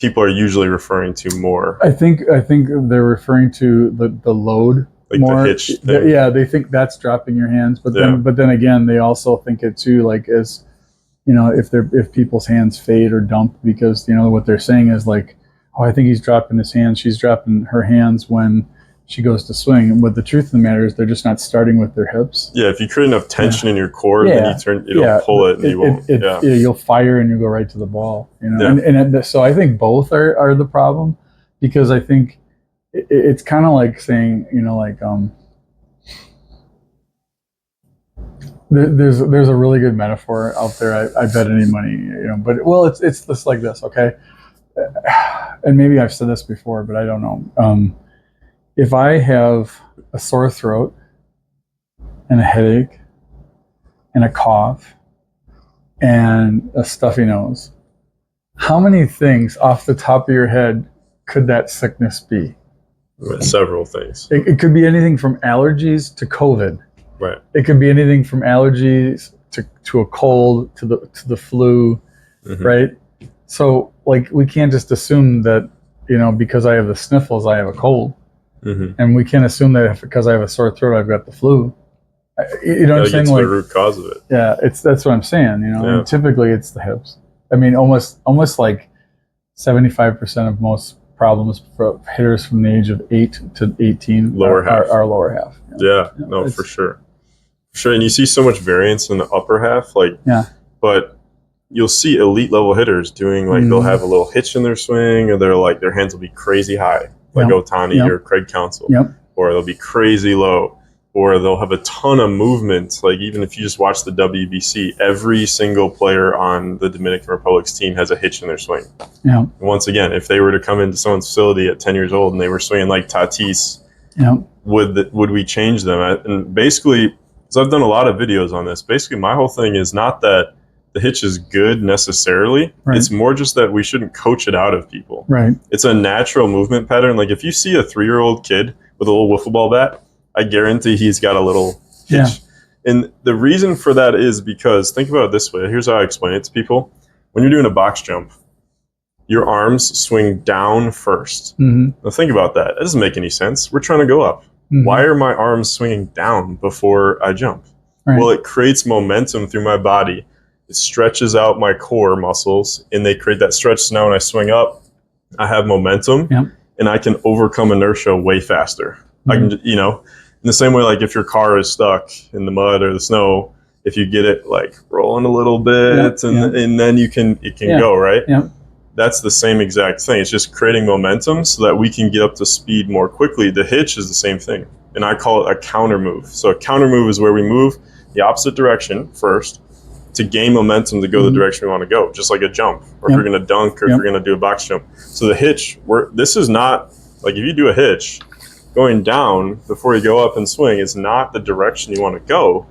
people are usually referring to more? I think they're referring to the load. Like more, the hitch thing. They think that's dropping your hands, but then again, they also think it too, like as if people's hands fade or dump because what they're saying is like, oh, I think he's dropping his hands, she's dropping her hands when she goes to swing. But the truth of the matter is they're just not starting with their hips. Yeah, if you create enough tension in your core, then it'll pull it, and you won't. You'll fire and you go right to the ball. And so I think both are the problem, because I think it's kind of like saying, there's a really good metaphor out there. I bet any money, but it's just like this, okay? And maybe I've said this before, but I don't know. If I have a sore throat and a headache and a cough and a stuffy nose, how many things off the top of your head could that sickness be? Several things. It could be anything from allergies to COVID. Right. It could be anything from allergies to a cold to the flu, right? So like we can't just assume that because I have the sniffles I have a cold, and we can't assume that because I have a sore throat I've got the flu. You know what I'm saying? Like the root cause of it. Yeah, that's what I'm saying. And typically it's the hips. I mean, almost like 75% of most problems for hitters from the age of 8 to 18 are lower half. For sure. And you see so much variance in the upper half, but you'll see elite level hitters doing they'll have a little hitch in their swing, or their hands will be crazy high, like Otani or Craig Counsell, or they'll be crazy low. or they'll have a ton of movement. Like even if you just watch the WBC, every single player on the Dominican Republic's team has a hitch in their swing. Yeah. And once again, if they were to come into someone's facility at 10 years old and they were swinging like Tatis, Yeah. would we change them? And basically, because I've done a lot of videos on this, basically my whole thing is not that the hitch is good necessarily. Right. It's more just that we shouldn't coach it out of people. Right. It's a natural movement pattern. Like if you see a 3-year-old kid with a little wiffle ball bat, I guarantee he's got a little hitch. Yeah. And the reason for that is because, think about it this way. Here's how I explain it to people. When you're doing a box jump, your arms swing down first. Mm-hmm. Now think about that. That doesn't make any sense. We're trying to go up. Mm-hmm. Why are my arms swinging down before I jump? Right. Well, it creates momentum through my body. It stretches out my core muscles, and they create that stretch. So now when I swing up, I have momentum, Yep. and I can overcome inertia way faster. Mm-hmm. I can, in the same way, like if your car is stuck in the mud or the snow, if you get it like rolling a little bit, and then it can go, right? Yeah. That's the same exact thing. It's just creating momentum so that we can get up to speed more quickly. The hitch is the same thing, and I call it a counter move. So a counter move is where we move the opposite direction first to gain momentum to go the direction we want to go, just like a jump, or if you're going to dunk, or if you're going to do a box jump. So the hitch, this is not, like if you do a hitch, going down before you go up and swing is not the direction you want to go,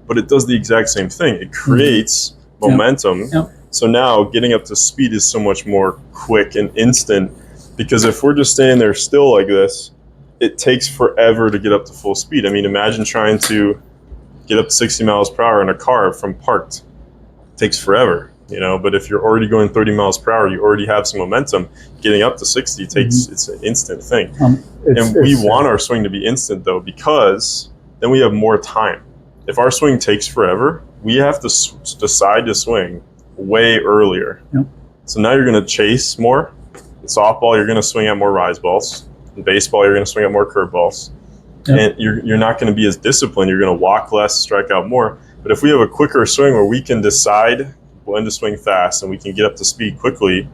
but it does the exact same thing. It creates momentum. Yep. So now getting up to speed is so much more quick and instant, because if we're just standing there still like this, it takes forever to get up to full speed. I mean, imagine trying to get up to 60 miles per hour in a car from parked. It takes forever, but if you're already going 30 miles per hour, you already have some momentum. Getting up to 60 takes, it's an instant thing. And we want our swing to be instant though, because then we have more time. If our swing takes forever, we have to decide to swing way earlier. Yep. So now you're going to chase more. In softball, you're going to swing at more rise balls. In baseball, you're going to swing at more curve balls. Yep. And you're not going to be as disciplined. You're going to walk less, strike out more. But if we have a quicker swing where we can decide when to swing fast and we can get up to speed quickly,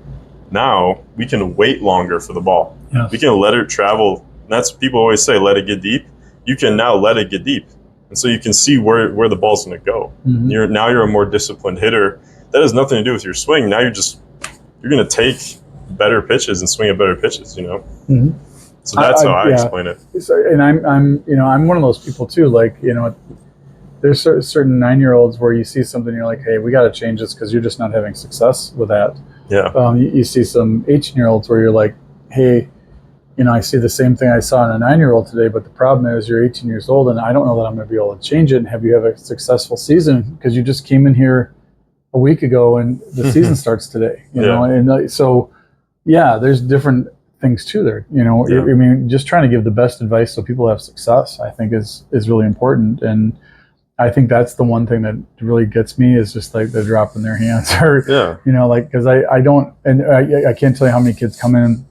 now we can wait longer for the ball. Yes. We can let it travel. And that's what people always say, let it get deep. You can now let it get deep. And so you can see where the ball's going to go. Mm-hmm. You're a more disciplined hitter. That has nothing to do with your swing. Now you're going to take better pitches and swing at better pitches, Mm-hmm. So that's how I explain it. So, and I'm one of those people too. Like, there's certain 9-year-olds where you see something, you're like, hey, we got to change this because you're just not having success with that. Yeah. You see some 18-year-olds where you're like, hey, I see the same thing I saw in a 9-year-old today, but the problem is you're 18 years old and I don't know that I'm going to be able to change it and have you have a successful season because you just came in here a week ago and the season starts today, and so, there's different things too there, I mean, just trying to give the best advice so people have success, I think is really important. And I think that's the one thing that really gets me is just like the drop in their hands or, because I don't, and I can't tell you how many kids come in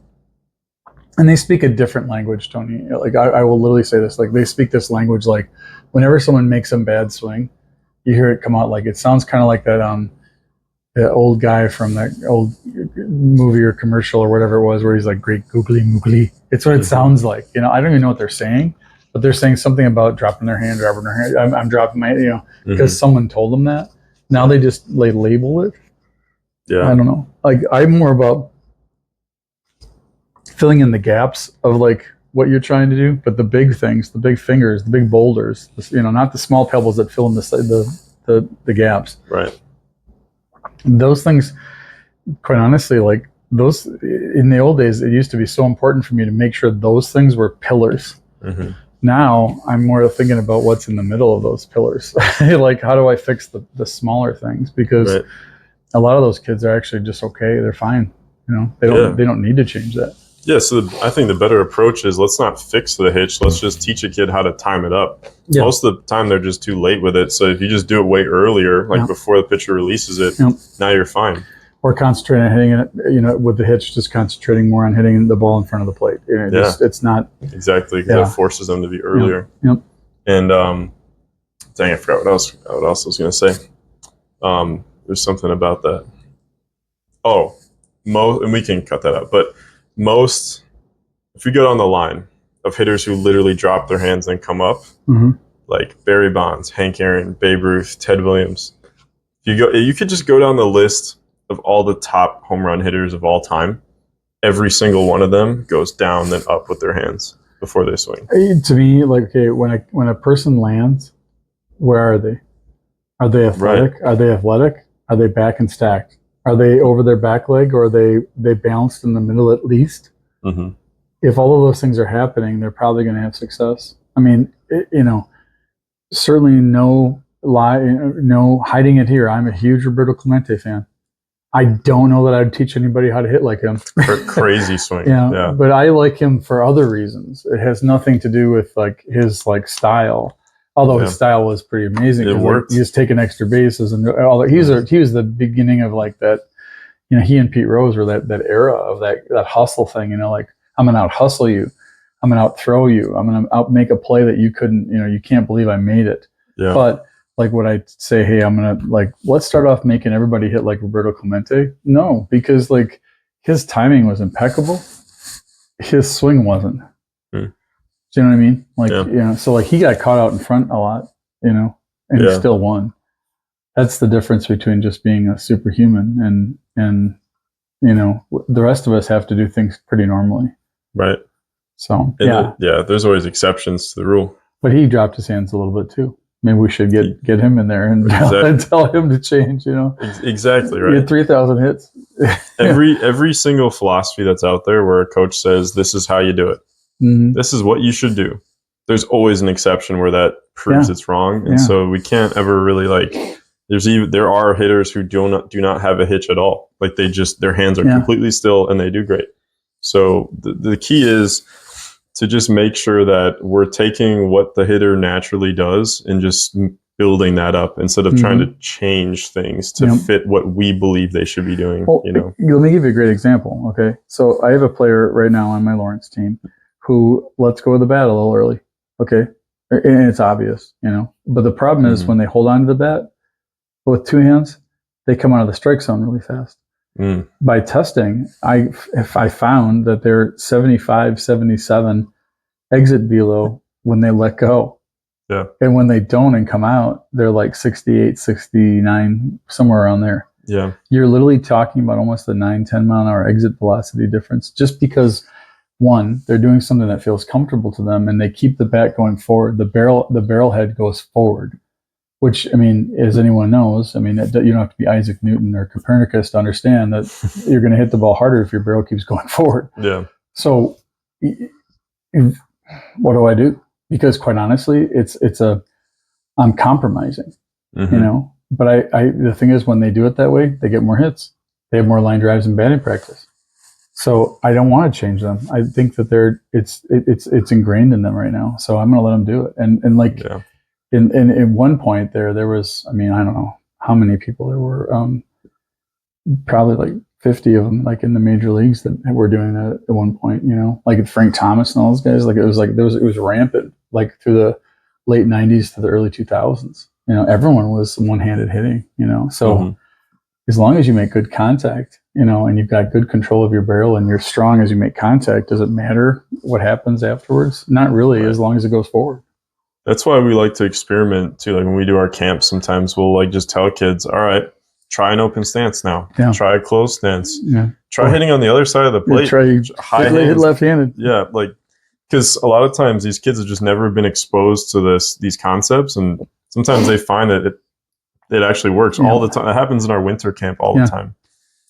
and they speak a different language, Tony. Like I will literally say this, like they speak this language, like whenever someone makes a bad swing, you hear it come out like, it sounds kind of like that old guy from that old movie or commercial or whatever it was where he's like, great googly moogly. It's what it sounds like. I don't even know what they're saying, but they're saying something about dropping their hand. I'm dropping my, because someone told them that. Now they just label it. Yeah. I don't know. Like I'm more about filling in the gaps of like what you're trying to do, but the big things, the big fingers, the big boulders, not the small pebbles that fill in the gaps. Right. Those things, quite honestly, like those in the old days, it used to be so important for me to make sure those things were pillars. Mm-hmm. Now I'm more thinking about what's in the middle of those pillars. Like, how do I fix the smaller things? Because a lot of those kids are actually just okay. They're fine. They don't need to change that. Yeah, so I think the better approach is let's not fix the hitch. Let's just teach a kid how to time it up. Yeah. Most of the time, they're just too late with it. So if you just do it way earlier, like before the pitcher releases it, now you're fine. Or concentrating on hitting it, with the hitch, just concentrating more on hitting the ball in front of the plate. It's not exactly because it forces them to be earlier. Yeah. Yep. And dang, I forgot what else I was going to say. There's something about that. And we can cut that out, but if we go down the line of hitters who literally drop their hands and come up, like Barry Bonds, Hank Aaron, Babe Ruth, Ted Williams. You could just go down the list of all the top home run hitters of all time. Every single one of them goes down then up with their hands before they swing. To me, like, okay, when a person lands, where are they? Are they athletic? Right. Are they athletic? Are they back and stacked? Are they over their back leg, or are they balanced in the middle at least? Mm-hmm. If all of those things are happening, they're probably going to have success. I mean, certainly no lie, no hiding it here. I'm a huge Roberto Clemente fan. I don't know that I'd teach anybody how to hit like him. Crazy swing. Yeah. But I like him for other reasons. It has nothing to do with like his like style. Although his style was pretty amazing. It worked. Like, he was taking extra bases and all that. He was the beginning of like that. He and Pete Rose were that era of that hustle thing. Like, I'm gonna out hustle you, I'm gonna out throw you, I'm gonna out make a play that you couldn't. You can't believe I made it. Yeah. But like, would I say, hey, I'm gonna like, let's start off making everybody hit like Roberto Clemente? No, because like his timing was impeccable, his swing wasn't. Do you know what I mean? Like, so like he got caught out in front a lot, and he still won. That's the difference between just being a superhuman and the rest of us have to do things pretty normally. Right. So, there's always exceptions to the rule. But he dropped his hands a little bit too. Maybe we should get him in there and tell him to change, Exactly right. He had 3,000 hits. Every single philosophy that's out there where a coach says, this is how you do it. Mm-hmm. This is what you should do. There's always an exception where that proves it's wrong. And so we can't ever really there are hitters who do not have a hitch at all. Like their hands are completely still and they do great. So the key is to just make sure that we're taking what the hitter naturally does and just building that up instead of trying to change things to fit what we believe they should be doing. Well, let me give you a great example. Okay. So I have a player right now on my Lawrence team who lets go of the bat a little early. Okay. And it's obvious, but the problem is when they hold on to the bat with two hands, they come out of the strike zone really fast. By testing, I found that they're 75, 77 exit velo when they let go. Yeah. And when they don't and come out, they're like 68, 69, somewhere around there. Yeah. You're literally talking about almost a 9-10 mile an hour exit velocity difference just because, one, they're doing something that feels comfortable to them and they keep the bat going forward. The barrel head goes forward, which, I mean, as anyone knows, I mean, you don't have to be Isaac Newton or Copernicus to understand that you're going to hit the ball harder if your barrel keeps going forward. Yeah. So what do I do? Because quite honestly, I'm compromising, but the thing is, when they do it that way, they get more hits. They have more line drives and batting practice. So I don't want to change them. I think that it's ingrained in them right now. So I'm going to let them do it. And in one point there was, I mean, I don't know how many people there were, probably like 50 of them, like in the major leagues that were doing that at one point, like Frank Thomas and all those guys. Like it was rampant, like through the late 90s to the early 2000s. Everyone was one-handed hitting, so as long as you make good contact, and you've got good control of your barrel and you're strong as you make contact, does it matter what happens afterwards? Not really, as long as it goes forward. That's why we like to experiment too. Like when we do our camps, sometimes we'll like just tell kids, all right, try an open stance now. Yeah. Try a closed stance. Yeah. Try hitting on the other side of the plate. Try hit left-handed. Yeah, like because a lot of times these kids have just never been exposed to these concepts, and sometimes they find that it actually works all the time. It happens in our winter camp all the time,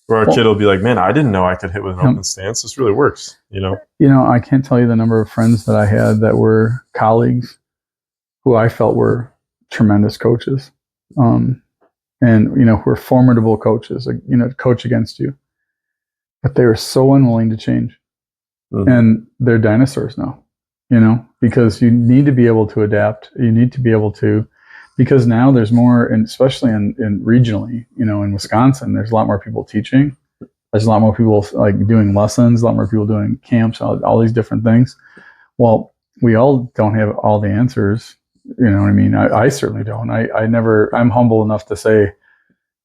where our kid will be like, "Man, I didn't know I could hit with an open stance. This really works." I can't tell you the number of friends that I had that were colleagues who I felt were tremendous coaches, and who were formidable coaches, coach against you, but they were so unwilling to change, and they're dinosaurs now, because you need to be able to adapt. You need to be able to, because now there's more, and especially in regionally, in Wisconsin, there's a lot more people teaching. There's a lot more people like doing lessons, a lot more people doing camps, all these different things. Well, we all don't have all the answers. You know what I mean? I certainly don't. I'm humble enough to say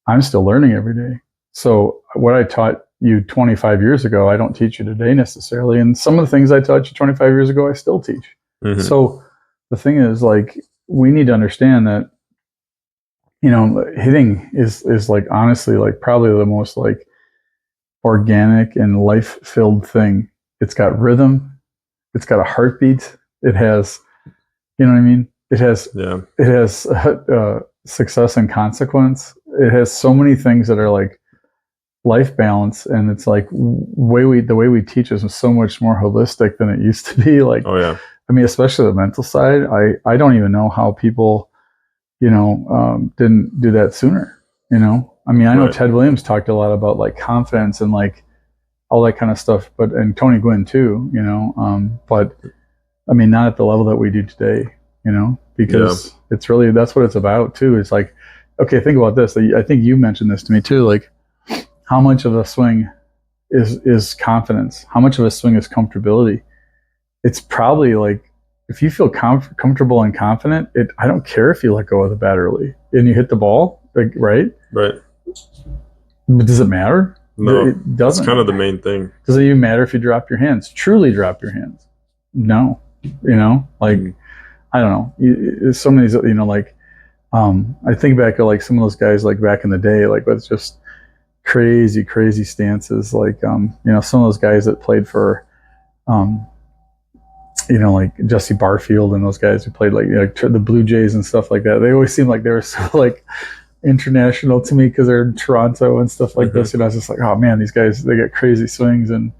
I'm still learning every day. So what I taught you 25 years ago, I don't teach you today necessarily. And some of the things I taught you 25 years ago, I still teach. Mm-hmm. So the thing is, like, we need to understand that, you know, hitting is like, honestly, like probably the most like organic and life-filled thing. It's got rhythm. It's got a heartbeat. It has, you know what I mean? It has success and consequence. It has so many things that are like life balance, and it's like the way we teach is so much more holistic than it used to be. Like, oh yeah, I mean, especially the mental side. I don't even know how people, you know, didn't do that sooner. You know, I mean, I know Ted Williams talked a lot about like confidence and like all that kind of stuff, and Tony Gwynn too. You know, but I mean, not at the level that we do today. You know, because it's really, that's what it's about too. It's like, okay, think about this. I think you mentioned this to me too. Like, how much of a swing is confidence? How much of a swing is comfortability? It's probably like, if you feel comfortable and confident, I don't care if you let go of the bat early and you hit the ball, like, right? Right. But does it matter? No, it doesn't. It's kind of the main thing. Does it even matter if you drop your hands? Truly drop your hands? No. You know, like, I don't know. There's so many, you know, like, I think back to like some of those guys like back in the day, like with just crazy stances. Like, you know, some of those guys that played for, you know, like Jesse Barfield and those guys who played like, you know, the Blue Jays and stuff like that. They always seemed like they were so like international to me because they're in Toronto and stuff like this. And I was just like, oh man, these guys, they get crazy swings, and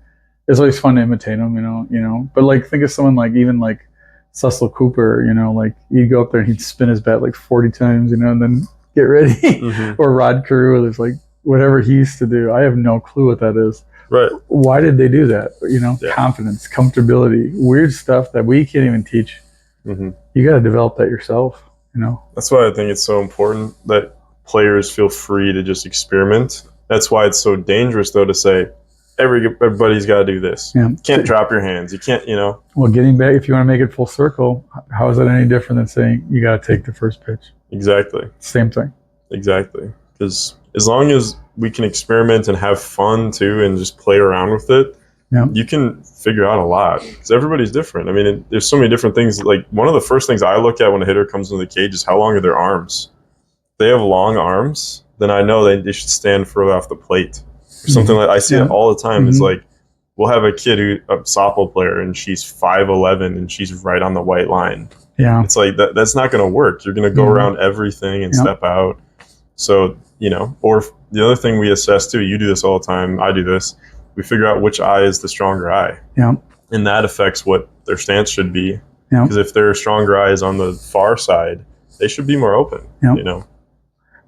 it's always fun to imitate them, you know. But like, think of someone like even like Cecil Cooper, you know, like he'd go up there and he'd spin his bat like 40 times, you know, and then get ready. Or Rod Carew, there's like whatever he used to do. I have no clue what that is. Right. Why did they do that? You know, confidence, comfortability, weird stuff that we can't even teach. You got to develop that yourself, you know. That's why I think it's so important that players feel free to just experiment. That's why it's so dangerous, though, to say everybody's got to do this. Yeah. You can't drop your hands. You can't, you know. Well, getting back, if you want to make it full circle, how is that any different than saying you got to take the first pitch? Exactly. Same thing. Exactly. Because as long as we can experiment and have fun too and just play around with it, you can figure out a lot, because everybody's different. I mean, there's so many different things. Like, one of the first things I look at when a hitter comes into the cage is how long are their arms. If they have long arms, then I know they should stand further off the plate. Or something like, I see it all the time. It's like, we'll have a kid a softball player, and she's 5'11" and she's right on the white line. Yeah. It's like, that's not going to work. You're going to go around everything and step out. So, you know, or the other thing we assess too, you do this all the time, I do this, we figure out which eye is the stronger eye. Yeah. And that affects what their stance should be. Yeah. Because if their stronger eye is on the far side, they should be more open, you know.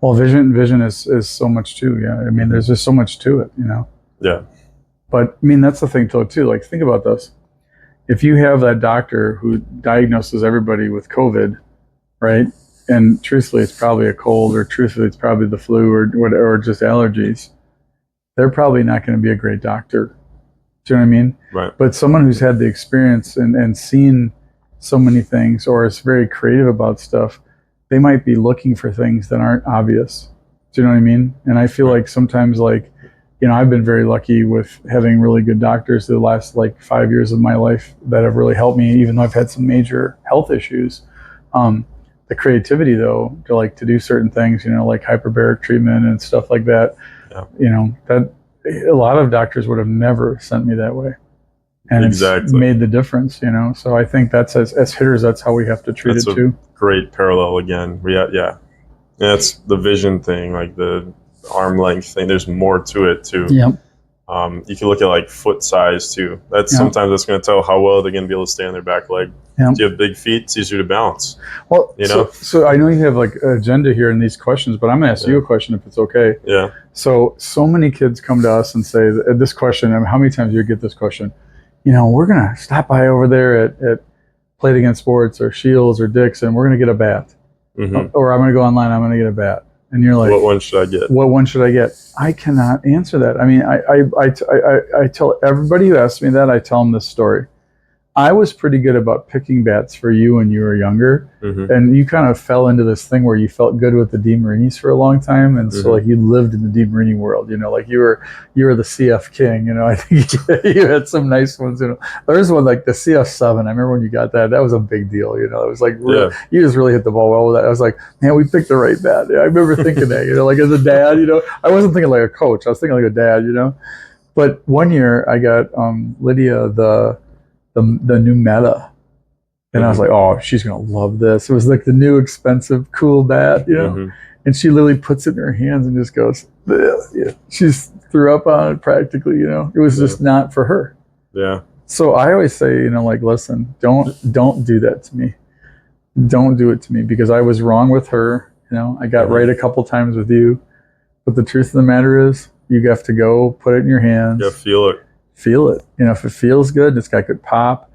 Well, vision is so much too. Yeah. I mean, there's just so much to it, you know. Yeah. But I mean, that's the thing too. Like, think about this. If you have that doctor who diagnoses everybody with COVID, right? And truthfully, it's probably a cold, or truthfully, it's probably the flu, or whatever, or just allergies. They're probably not going to be a great doctor. Do you know what I mean? Right. But someone who's had the experience and seen so many things, or is very creative about stuff, they might be looking for things that aren't obvious. Do you know what I mean? And I feel like sometimes, like, you know, I've been very lucky with having really good doctors the last like 5 years of my life that have really helped me, even though I've had some major health issues. The creativity, though, to do certain things, you know, like hyperbaric treatment and stuff like that, you know, that a lot of doctors would have never sent me that way. And it's made the difference, you know. So I think that's, as hitters, that's how we have to treat it too. Great parallel again. Yeah. That's the vision thing, like the arm length thing. There's more to it too. Yep. You can look at like foot size too. Sometimes that's going to tell how well they're going to be able to stay on their back leg. Yep. If you have big feet, it's easier to balance. Well, you know. So I know you have like an agenda here in these questions, but I'm going to ask you a question if it's okay. Yeah. So many kids come to us and say this question. I mean, how many times do you get this question? You know, we're going to stop by over there at Plate Against Sports or Shields or Dick's, and we're going to get a bat. Or I'm going to go online, I'm going to get a bat. And you're like, what one should I get? What one should I get? I cannot answer that. I mean, I tell everybody who asks me that, I tell them this story. I was pretty good about picking bats for you when you were younger, Mm-hmm. and you kind of fell into this thing where you felt good with the DeMarinis for a long time, and so like you lived in the DeMarini world, like you were the CF king, I think you had some nice ones, There's one like the CF7. I remember when you got that was a big deal, it was like you just really hit the ball well with that. I was like, man, we picked the right bat. I remember thinking that, like as a dad, I wasn't thinking like a coach, I was thinking like a dad, But one year I got Lydia the new Meta, and I was like, oh, she's gonna love this. It was like the new expensive cool bat, and she literally puts it in her hands and just goes, she threw up on it practically, it was just not for her. So I always say, like, listen, don't do that to me, don't do it to me, because I was wrong with her. I got right a couple times with you, but the truth of the matter is, you have to go put it in your hands. Yeah, feel it. If it feels good, it's got good pop,